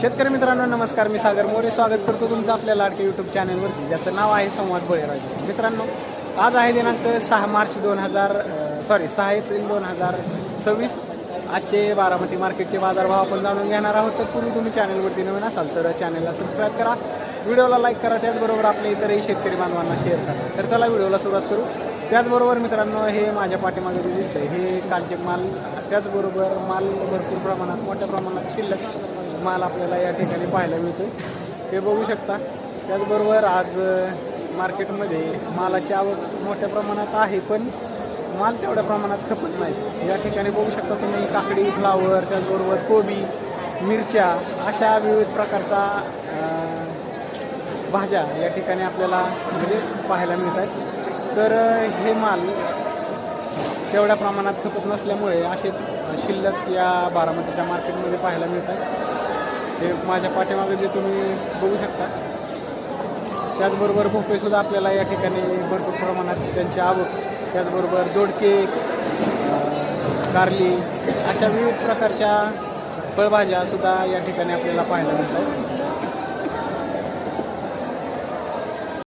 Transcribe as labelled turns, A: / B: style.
A: शेतकरी मित्रांनो नमस्कार, मी सागर मोरे स्वागत करतो तुमचं आपल्या लाडके यूट्यूब चॅनलवरती, ज्याचं नाव आहे संवाद बळीराजा. मित्रांनो, आज आहे दिनांक 6 मार्च 6 एप्रिल 2026. आजचे बारामती मार्केटचे बाजारभाव आपण जाणून घेणार आहोत. तर पूर्वी तुम्ही चॅनलवरती नवीन असाल तर चॅनलला सबस्क्राईब करा, व्हिडिओला लाईक करा, त्याचबरोबर आपल्या इतरही शेतकरी बांधवांना शेअर करा. तर चला व्हिडिओला सुरुवात करू. त्याचबरोबर मित्रांनो, हे माझ्या पाठीमागे जे दिसतंय हे कालचे माल, त्याचबरोबर माल भरपूर प्रमाणात मोठ्या प्रमाणात शिल्लक माल आपल्याला या ठिकाणी पाहायला मिळतो, ते बघू शकता. त्याचबरोबर आज मार्केटमध्ये मालाची आवक मोठ्या प्रमाणात आहे, पण माल तेवढ्या प्रमाणात खपत नाही. या ठिकाणी बघू शकता तुम्ही काकडी, फ्लावर, त्याचबरोबर कोबी, मिरच्या अशा विविध प्रकारचा भाज्या या ठिकाणी आपल्याला म्हणजे पाहायला मिळतात. तर हे माल तेवढ्या प्रमाणात खपत नसल्यामुळे असेच शिल्लक या बारामतीच्या मार्केटमध्ये पाहायला मिळतात. हे माझ्या पाठीमागे जे तुम्ही बघू शकता. त्याचबरोबर भोपळेसुद्धा आपल्याला या ठिकाणी भरपूर प्रमाणात त्यांची आवक, त्याचबरोबर दोडके, कारली अशा विविध प्रकारच्या फळभाज्यासुद्धा या ठिकाणी आपल्याला पाहायला मिळतात.